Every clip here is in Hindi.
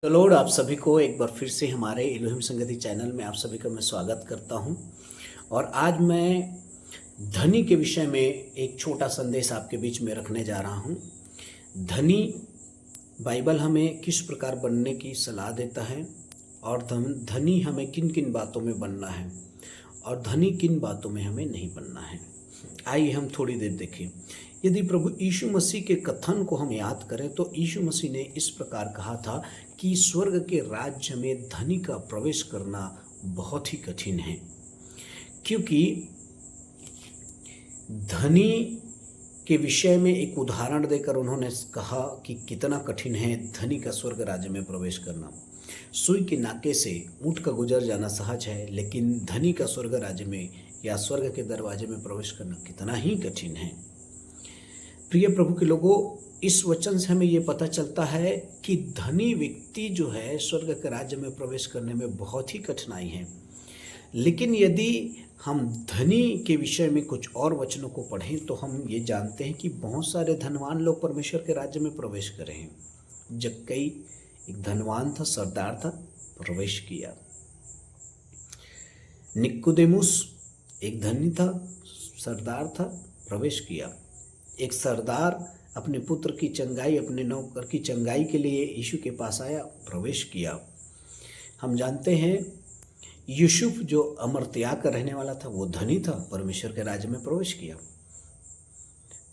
तो लॉर्ड आप सभी को एक बार फिर से हमारे इलोहिम संगति चैनल में आप सभी का मैं स्वागत करता हूं। और आज मैं धनी के विषय में एक छोटा संदेश आपके बीच में रखने जा रहा हूं। धनी बाइबल हमें किस प्रकार बनने की सलाह देता है और धनी हमें किन किन बातों में बनना है और धनी किन बातों में हमें नहीं बनना है। आइए हम थोड़ी देर देखें। यदि प्रभु यीशु मसीह के कथन को हम याद करें तो यीशु मसीह ने इस प्रकार कहा था कि स्वर्ग के राज्य में धनी का प्रवेश करना बहुत ही कठिन है, क्योंकि धनी के विषय में एक उदाहरण देकर उन्होंने कहा कि कितना कठिन है धनी का स्वर्ग राज्य में प्रवेश करना। सुई के नाके से ऊंट का गुजर जाना सहज है, लेकिन धनी का स्वर्ग राज्य में या स्वर्ग के दरवाजे में प्रवेश करना कितना ही कठिन है। प्रिय प्रभु के लोगों, इस वचन से हमें ये पता चलता है कि धनी व्यक्ति जो है स्वर्ग के राज्य में प्रवेश करने में बहुत ही कठिनाई है। लेकिन यदि हम धनी के विषय में कुछ और वचनों को पढ़ें तो हम ये जानते हैं कि बहुत सारे धनवान लोग परमेश्वर के राज्य में प्रवेश करे हैं। जक्कई एक धनवान था, सरदार था, प्रवेश किया। निकोदेमुस एक धनी था, सरदार था, प्रवेश किया। एक सरदार अपने पुत्र की चंगाई, अपने नौकर की चंगाई के लिए यीशु के पास आया, प्रवेश किया। हम जानते हैं यूसुफ जो अमरत्याग का रहने वाला था वो धनी था, परमेश्वर के राज्य में प्रवेश किया।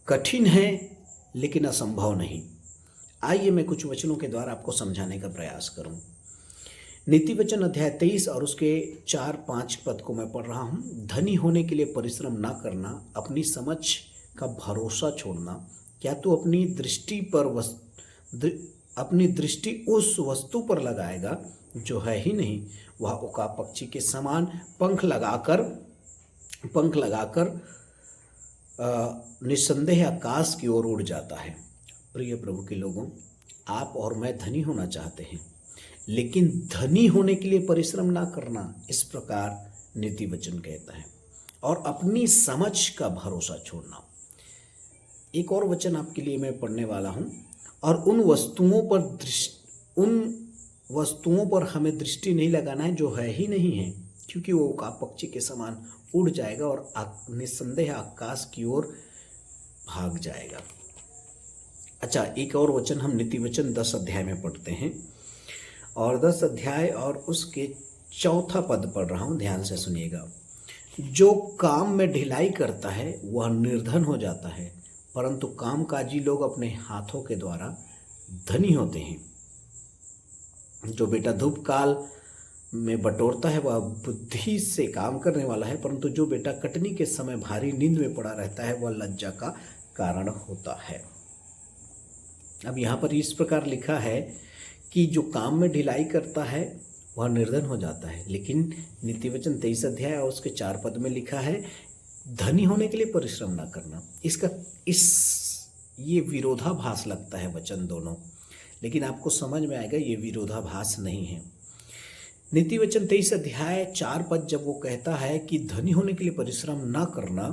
कठिन है लेकिन असंभव नहीं। आइए मैं कुछ वचनों के द्वारा आपको समझाने का प्रयास करूं। नीति वचन अध्याय 23 और उसके 4-5 पद को मैं पढ़ रहा हूं। धनी होने के लिए परिश्रम ना करना, अपनी समझ का भरोसा छोड़ना, क्या तू अपनी दृष्टि उस वस्तु पर लगाएगा जो है ही नहीं। वह उकाब पक्षी के समान पंख लगाकर निस्संदेह आकाश की ओर उड़ जाता है। प्रिय प्रभु के लोगों, आप और मैं धनी होना चाहते हैं, लेकिन धनी होने के लिए परिश्रम ना करना, इस प्रकार नीति वचन कहता है। और अपनी समझ का भरोसा छोड़ना। एक और वचन आपके लिए मैं पढ़ने वाला हूं। और उन वस्तुओं पर हमें दृष्टि नहीं लगाना है जो है ही नहीं है, क्योंकि वो उकाब पक्षी के समान उड़ जाएगा और निस्संदेह आकाश की ओर भाग जाएगा। अच्छा, एक और वचन हम नीति वचन 10 अध्याय में पढ़ते हैं और 10 अध्याय और उसके 4 पद पढ़ रहा हूं, ध्यान से सुनिएगा। जो काम में ढिलाई करता है वह निर्धन हो जाता है, परंतु कामकाजी लोग अपने हाथों के द्वारा धनी होते हैं। जो बेटा धूप काल में बटोरता है वह बुद्धि से काम करने वाला है, परंतु जो बेटा कटनी के समय भारी नींद में पड़ा रहता है वह लज्जा का कारण होता है। अब यहाँ पर इस प्रकार लिखा है कि जो काम में ढिलाई करता है वह निर्धन हो जाता है, लेकिन नीति वचन 23 अध्याय और उसके 4 पद में लिखा है धनी होने के लिए परिश्रम ना करना। ये विरोधाभास लगता है वचन दोनों, लेकिन आपको समझ में आएगा ये विरोधाभास नहीं है। नीति वचन 23 अध्याय 4 पद जब वो कहता है कि धनी होने के लिए परिश्रम ना करना,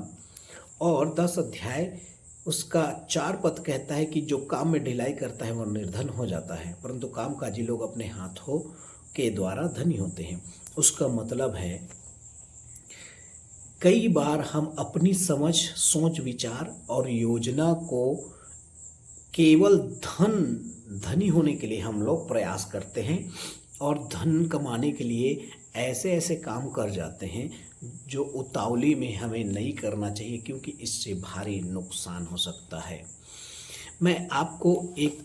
और 10 अध्याय उसका 4 पद कहता है कि जो काम में ढिलाई करता है वह निर्धन हो जाता है, परंतु कामकाजी लोग अपने हाथों के द्वारा धनी होते हैं। उसका मतलब है कई बार हम अपनी समझ, सोच, विचार और योजना को केवल धनी होने के लिए हम लोग प्रयास करते हैं और धन कमाने के लिए ऐसे ऐसे काम कर जाते हैं जो उतावली में हमें नहीं करना चाहिए, क्योंकि इससे भारी नुकसान हो सकता है। मैं आपको एक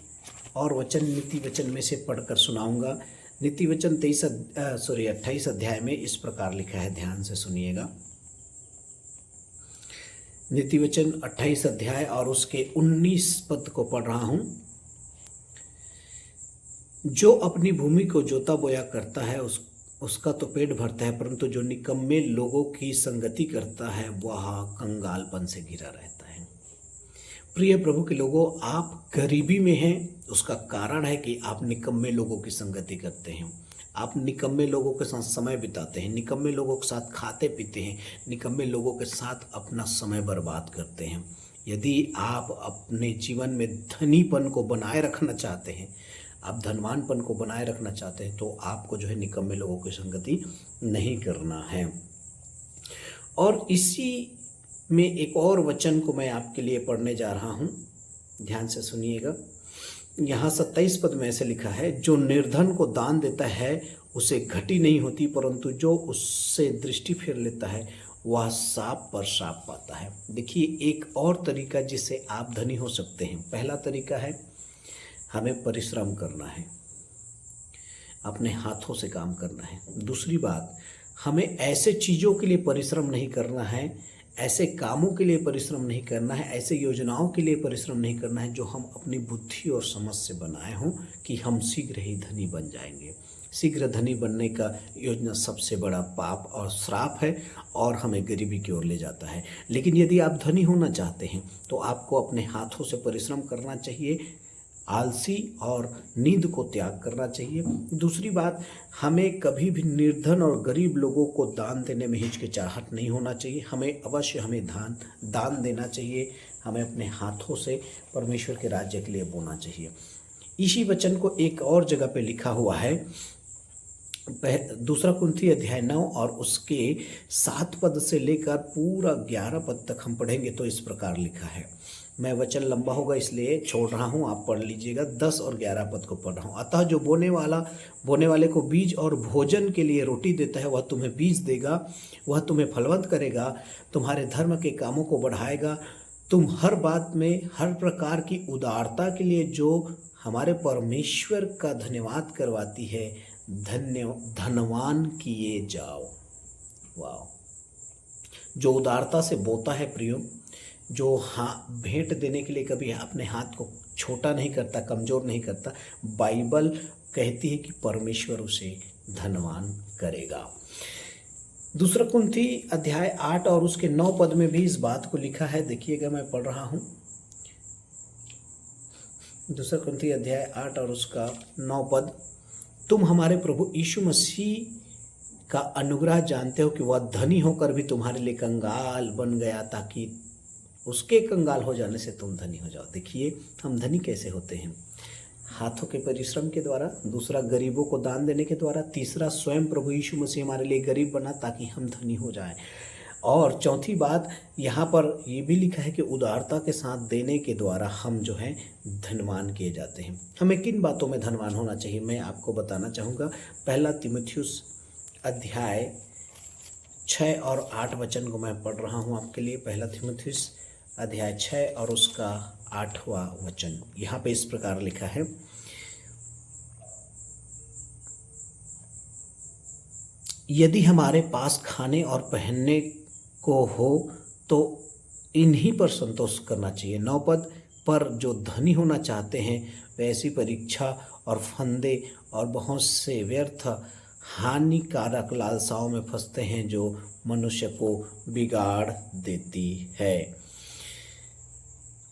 और वचन नीति वचन में से पढ़कर सुनाऊंगा। नीति वचन 28 अध्याय में इस प्रकार लिखा है, ध्यान से सुनिएगा। नीति वचन 28 अध्याय और उसके 19 पद को पढ़ रहा हूं। जो अपनी भूमि को जोता बोया करता है उसका तो पेट भरता है, परंतु जो निकम्मे लोगों की संगति करता है वह कंगालपन से घिरा रहता है। प्रिय प्रभु के लोगों, आप गरीबी में हैं, उसका कारण है कि आप निकम्मे लोगों की संगति करते हैं। आप निकम्मे लोगों के साथ समय बिताते हैं, निकम्मे लोगों के साथ खाते पीते हैं, निकम्मे लोगों के साथ अपना समय बर्बाद करते हैं। यदि आप अपने जीवन में धनीपन को बनाए रखना चाहते हैं, आप धनवानपन को बनाए रखना चाहते हैं तो आपको जो है निकम्मे लोगों की संगति नहीं करना है। और इसी में एक और वचन को मैं आपके लिए पढ़ने जा रहा हूँ, ध्यान से सुनिएगा। यहाँ 27 पद में ऐसे लिखा है, जो निर्धन को दान देता है उसे घटी नहीं होती, परंतु जो उससे दृष्टि फेर लेता है वह साप पर साप पाता है। देखिए, एक और तरीका जिससे आप धनी हो सकते हैं। पहला तरीका है हमें परिश्रम करना है, अपने हाथों से काम करना है। दूसरी बात, हमें ऐसे चीज़ों के लिए परिश्रम नहीं करना है, ऐसे कामों के लिए परिश्रम नहीं करना है, ऐसे योजनाओं के लिए परिश्रम नहीं करना है जो हम अपनी बुद्धि और समझ से बनाए हों कि हम शीघ्र ही धनी बन जाएंगे। शीघ्र धनी बनने का योजना सबसे बड़ा पाप और श्राप है और हमें गरीबी की ओर ले जाता है। लेकिन यदि आप धनी होना चाहते हैं तो आपको अपने हाथों से परिश्रम करना चाहिए, आलसी और नींद को त्याग करना चाहिए। दूसरी बात, हमें कभी भी निर्धन और गरीब लोगों को दान देने में हिचकिचाहट नहीं होना चाहिए। हमें अवश्य दान देना चाहिए। हमें अपने हाथों से परमेश्वर के राज्य के लिए बोना चाहिए। इसी वचन को एक और जगह पे लिखा हुआ है, 2 कुरिन्थी अध्याय 9 और उसके 7 पद से लेकर पूरा 11 पद तक हम पढ़ेंगे तो इस प्रकार लिखा है। मैं वचन लंबा होगा इसलिए छोड़ रहा हूँ, आप पढ़ लीजिएगा। 10 और 11 पद को पढ़ रहा हूँ। अतः जो बोने वाले को बीज और भोजन के लिए रोटी देता है वह तुम्हें बीज देगा, वह तुम्हें फलवंत करेगा, तुम्हारे धर्म के कामों को बढ़ाएगा, तुम हर बात में हर प्रकार की उदारता के लिए जो हमारे परमेश्वर का धन्यवाद करवाती है धनवान किए जाओ। वाह! जो उदारता से बोता है प्रियो, जो भेंट देने के लिए कभी अपने हाथ को छोटा नहीं करता, कमज़ोर नहीं करता, बाइबल कहती है कि परमेश्वर उसे धनवान करेगा। 2 कुरिन्थी अध्याय 8 और उसके 9 पद में भी इस बात को लिखा है। देखिएगा, मैं पढ़ रहा हूँ। 2 कुरिन्थी अध्याय 8 और उसका 9 पद, तुम हमारे प्रभु यीशु मसीह का अनुग्रह जानते हो कि वह धनी होकर भी तुम्हारे लिए कंगाल बन गया ताकि उसके कंगाल हो जाने से तुम धनी हो जाओ। देखिए, हम धनी कैसे होते हैं? हाथों के परिश्रम के द्वारा, दूसरा गरीबों को दान देने के द्वारा, तीसरा स्वयं प्रभु यीशु मसीह हमारे लिए गरीब बना ताकि हम धनी हो जाएं। और चौथी बात, यहाँ पर ये भी लिखा है कि उदारता के साथ देने के द्वारा हम जो है धनवान किए जाते हैं। हमें किन बातों में धनवान होना चाहिए मैं आपको बताना चाहूँगा। 1 तीमुथियुस अध्याय 6 और 8 वचन को मैं पढ़ रहा हूँ आपके लिए। 1 तीमुथियुस अध्याय 6 और उसका 8वां वचन, यहाँ पे इस प्रकार लिखा है, यदि हमारे पास खाने और पहनने को हो तो इन्हीं पर संतोष करना चाहिए। 9 पद, पर जो धनी होना चाहते हैं वे ऐसी परीक्षा और फंदे और बहुत से व्यर्थ हानिकारक लालसाओं में फंसते हैं जो मनुष्य को बिगाड़ देती है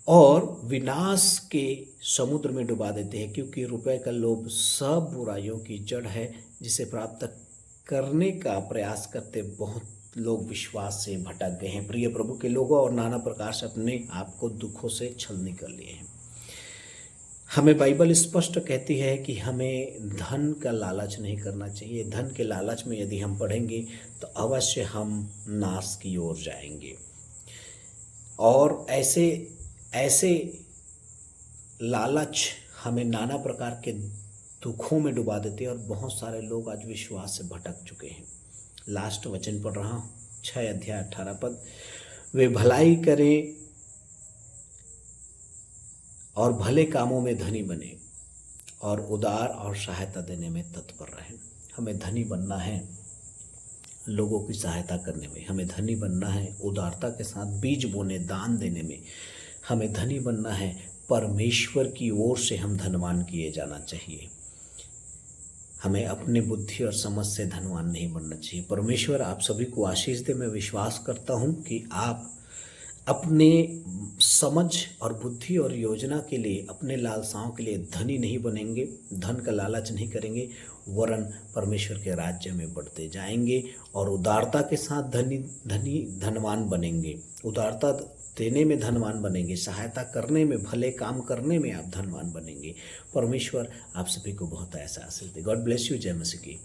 और विनाश के समुद्र में डुबा देते हैं। क्योंकि रुपए का लोभ सब बुराइयों की जड़ है, जिसे प्राप्त करने का प्रयास करते बहुत लोग विश्वास से भटक गए हैं। प्रिय प्रभु के लोगों, और नाना प्रकार से अपने आप को दुखों से छलनी कर लिए हैं। हमें बाइबल स्पष्ट कहती है कि हमें धन का लालच नहीं करना चाहिए। धन के लालच में यदि हम पड़ेंगे तो अवश्य हम नाश की ओर जाएंगे। और ऐसे लालच हमें नाना प्रकार के दुखों में डुबा देते हैं और बहुत सारे लोग आज विश्वास से भटक चुके हैं। लास्ट वचन पढ़ रहा हूँ, 6 अध्याय 18 पद, वे भलाई करें और भले कामों में धनी बने और उदार और सहायता देने में तत्पर रहें। हमें धनी बनना है लोगों की सहायता करने में, हमें धनी बनना है उदारता के साथ बीज बोने दान देने में, हमें धनी बनना है परमेश्वर की ओर से हम धनवान किए जाना चाहिए। हमें अपनी बुद्धि और समझ से धनवान नहीं बनना चाहिए। परमेश्वर आप सभी को आशीष दे। मैं विश्वास करता हूँ कि आप अपने समझ और बुद्धि और योजना के लिए, अपने लालसाओं के लिए धनी नहीं बनेंगे, धन का लालच नहीं करेंगे, वरन परमेश्वर के राज्य में बढ़ते जाएंगे और उदारता के साथ धनवान बनेंगे। उदारता देने में धनवान बनेंगे, सहायता करने में, भले काम करने में आप धनवान बनेंगे। परमेश्वर आप सभी को बहुत ऐसा आशीष दे। God bless you. जय मसीह की।